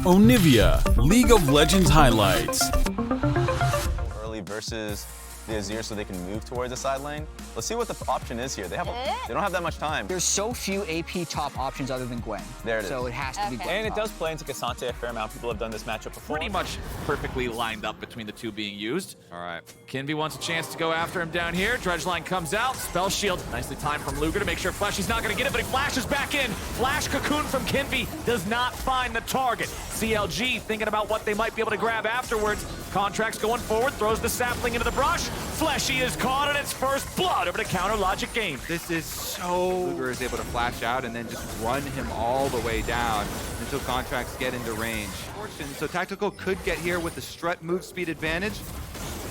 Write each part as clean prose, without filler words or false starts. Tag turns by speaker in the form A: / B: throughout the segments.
A: Onivia, League of Legends highlights.
B: Early versus the Azir so they can move towards the side lane. Let's see what the option is here. They don't have that much time.
C: There's so few AP top options other than Gwen.
B: There it is.
C: So it has to be Gwen.
D: And it does play into Conter a fair amount. People have done this matchup before.
E: Pretty much perfectly lined up between the two being used. All right, Kinby wants a chance to go after him down here. Dredgeline comes out, spell shield. Nicely timed from Luger to make sure Fleshy's not gonna get it, but he flashes back in. Flash cocoon from Kinby does not find the target. CLG thinking about what they might be able to grab afterwards. Contracts going forward, throws the sapling into the brush. Fleshy is caught in its first blood over to counter Logic Game.
F: This is so... Luger is able to flash out and then just run him all the way down until Contracts get into range. So Tactical could get here with the strut move speed advantage.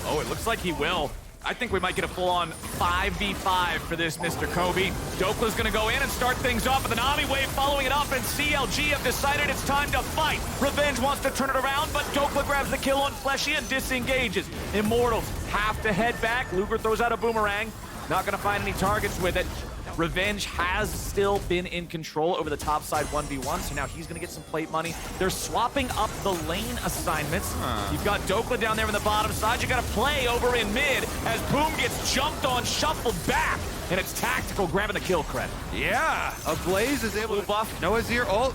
E: Oh, it looks like he will. I think we might get a full-on 5v5 for this Mr. Kobe. Dokla's gonna go in and start things off with an Ami wave following it up, and CLG have decided it's time to fight. Revenge wants to turn it around, but Dokla grabs the kill on Fleshy and disengages. Immortals have to head back. Luger throws out a boomerang. Not gonna find any targets with it. Revenge has still been in control over the top side 1v1, so now he's gonna get some plate money. They're swapping up the lane assignments. You've got Dokla down there in the bottom side. You gotta play over in mid as Boom gets jumped on, shuffled back, and it's Tactical grabbing the kill credit.
F: Yeah, Ablaze is able to buff no Azir ult.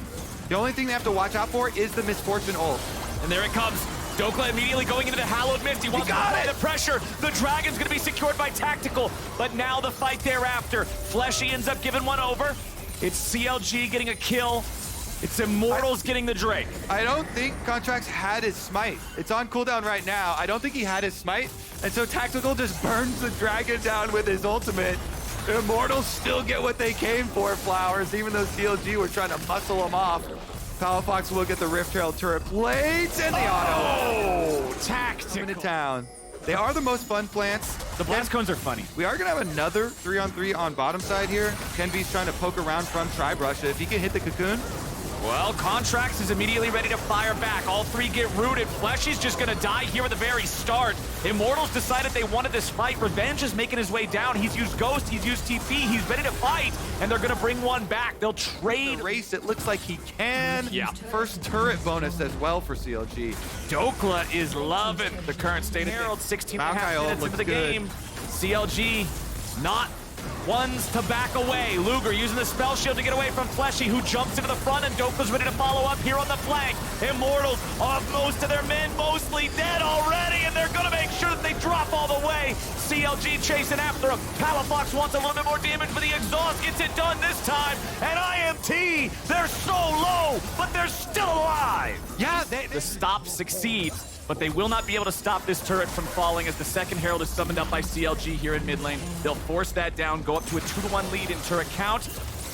F: The only thing they have to watch out for is the Misfortune ult.
E: And there it comes. Dokla immediately going into the Hallowed Mist. He wants to apply the pressure. The Dragon's going to be secured by Tactical. But now the fight thereafter. Fleshy ends up giving one over. It's CLG getting a kill. It's Immortals getting the Drake.
F: I don't think Contracts had his smite. It's on cooldown right now. I don't think he had his smite. And so Tactical just burns the Dragon down with his ultimate. The Immortals still get what they came for, Flowers, even though CLG were trying to muscle them off. Palafox will get the Rift Trail turret plates and the auto.
E: Tactical.
F: Into town. They are the most fun plants.
E: The blast cones are funny.
F: We are gonna have another 3-on-3 on bottom side here. Kenby's trying to poke around from Tribrush. If he can hit the cocoon.
E: Well, Contracts is immediately ready to fire back. All three get rooted. Fleshy's just gonna die here at the very start. Immortals decided they wanted this fight. Revenge is making his way down. He's used Ghost, he's used TP, he's ready to fight, and they're gonna bring one back. They'll trade.
F: The race, it looks like he can.
E: Yeah.
F: First turret bonus as well for CLG.
E: Dokla is loving the current state of Herald. 16 and a half minutes into the game. CLG not ones to back away. Luger using the spell shield to get away from Fleshy, who jumps into the front, and Dokla's ready to follow up here on the flank. Immortals off most of their men, mostly dead already, and they're gonna make sure that they drop all the way. CLG chasing after him. Palafox wants a little bit more damage, but the exhaust gets it done this time. And IMT, they're so low, but they're still alive.
F: Yeah,
E: The stop succeeds, but they will not be able to stop this turret from falling as the second Herald is summoned up by CLG here in mid lane. They'll force that down, go up to a 2-1 lead in turret count.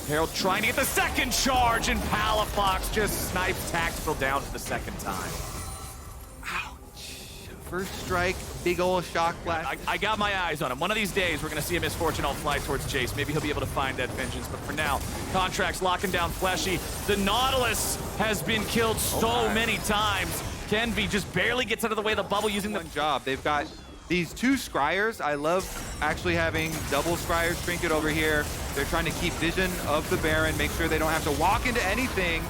E: Herald trying to get the second charge, and Palafox just snipes Tactical down for the second time.
F: first strike, big ol' shock blast.
E: I got my eyes on him. One of these days, we're going to see a Misfortune all fly towards Jace. Maybe he'll be able to find that vengeance. But for now, Contracts locking down Fleshy. The Nautilus has been killed so many times. Kenby just barely gets out of the way of the bubble using the...
F: job. They've got these two scryers. I love actually having double scryers trinket over here. They're trying to keep vision of the Baron, make sure they don't have to walk into anything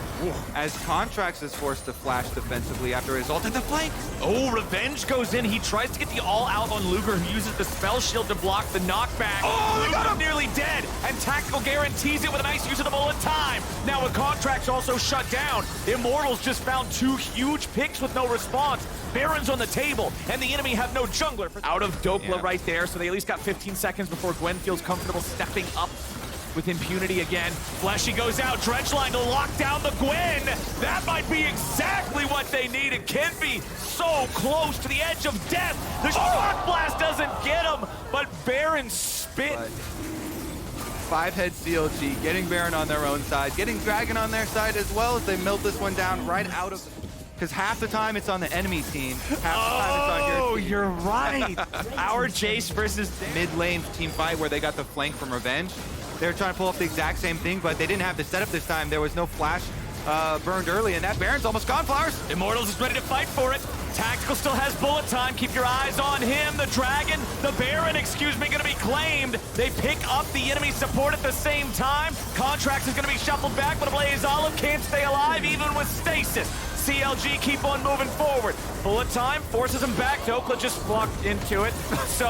F: as Contracts is forced to flash defensively after his ult at the flank.
E: Oh, Revenge goes in. He tries to get the all-out on Luger, who uses the spell shield to block the knockback.
F: Oh, they got him!
E: Nearly dead, and Tactical guarantees it with a nice use of the bullet time. Now with Contracts also shut down, Immortals just found two huge picks with no response. Baron's on the table, and the enemy have no jungler. Out of Dokla right there, so they at least got 15 seconds before Gwen feels comfortable stepping up with impunity again. Fleshy goes out, Dredgeline to lock down the Gwen. That might be exactly what they needed. Kenby so close to the edge of death. The shock blast doesn't get him, but Baron spit.
F: Five-head CLG, getting Baron on their own side, getting Dragon on their side as well as they melt this one down right out of... Because half the time it's on the enemy team, half the time it's on your team.
E: You're right. Our Jace versus
F: mid-lane team fight where they got the flank from Revenge. They were trying to pull off the exact same thing, but they didn't have the setup this time. There was no flash burned early, and that Baron's almost gone, Flowers.
E: Immortals is ready to fight for it. Tactical still has bullet time. Keep your eyes on him. The Dragon, the Baron, excuse me, gonna be claimed. They pick up the enemy support at the same time. Contracts is gonna be shuffled back, but Ablaze Olive can't stay alive even with stasis. CLG keep on moving forward. Bullet time forces him back. Dokla just walked into it. So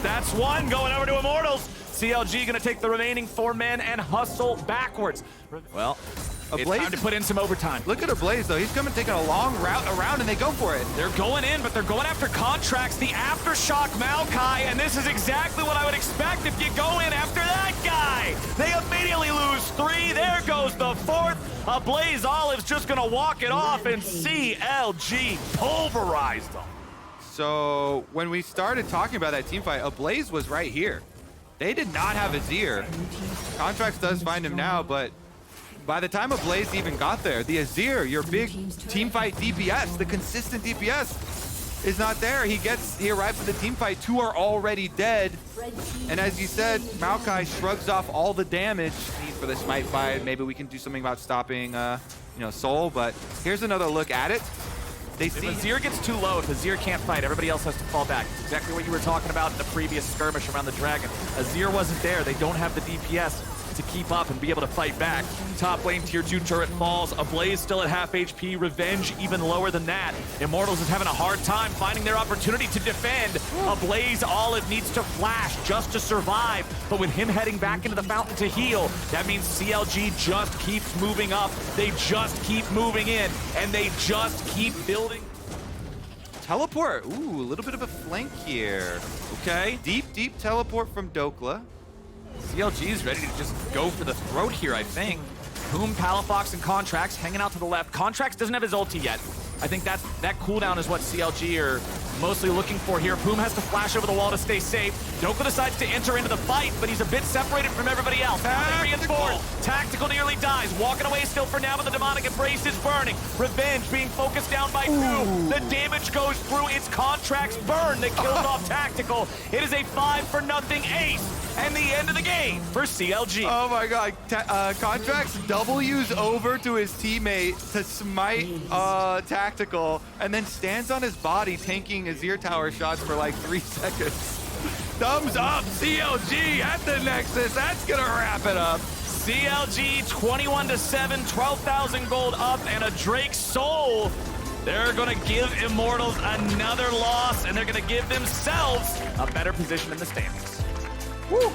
E: that's one going over to Immortals. CLG gonna take the remaining 4 men and hustle backwards. Well, it's time to put in some overtime.
F: Look at Ablaze though. He's coming, taking a long route around, and they go for it.
E: They're going in, but they're going after contracts, the Aftershock Maokai, and this is exactly what I would expect if you go in after that guy. They immediately lose 3. There goes the 4th. Ablaze Olive's just gonna walk it off, and CLG pulverized them.
F: So when we started talking about that team fight, Ablaze was right here. They did not have Azir. Contracts does find him now, but by the time Ablaze even got there, the Azir, your big team fight DPS, the consistent DPS, is not there. He arrived for the team fight. 2 are already dead. And as you said, Maokai shrugs off all the damage for the smite fight. Maybe we can do something about stopping, Soul. But here's another look at it. They see
E: if Azir gets too low, if Azir can't fight, everybody else has to fall back. It's exactly what you were talking about in the previous skirmish around the Dragon. Azir wasn't there. They don't have the DPS to keep up and be able to fight back. Top lane tier 2 turret falls. Ablaze still at half HP. Revenge even lower than that. Immortals is having a hard time finding their opportunity to defend. Ablaze Olive needs to flash just to survive, but with him heading back into the fountain to heal, that means CLG just keeps moving up. They just keep moving in, and they just keep building.
F: teleport. Ooh, a little bit of a flank here.
E: Okay.
F: Deep teleport from Dokla.
E: CLG is ready to just go for the throat here, I think. Boom, Palafox, and Contracts hanging out to the left. Contracts doesn't have his ulti yet. I think that cooldown is what CLG are mostly looking for here. Boom has to flash over the wall to stay safe. Dokla decides to enter into the fight, but he's a bit separated from everybody else. Tactical nearly dies. Walking away still for now, but the demonic embrace is burning. Revenge being focused down by 2. The damage goes through. It's Contracts burn that kills off Tactical. It is a 5-for-0 ace. And the end of the game for CLG.
F: Oh my god, Contracts W's over to his teammate to smite Tactical, and then stands on his body tanking Azir Tower shots for like 3 seconds. Thumbs up, CLG at the Nexus. That's gonna wrap it up.
E: CLG 21-7, 12,000 gold up, and a Drake Soul. They're gonna give Immortals another loss, and they're gonna give themselves a better position in the standings.
F: Woo!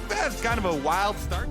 F: That's kind of a wild start.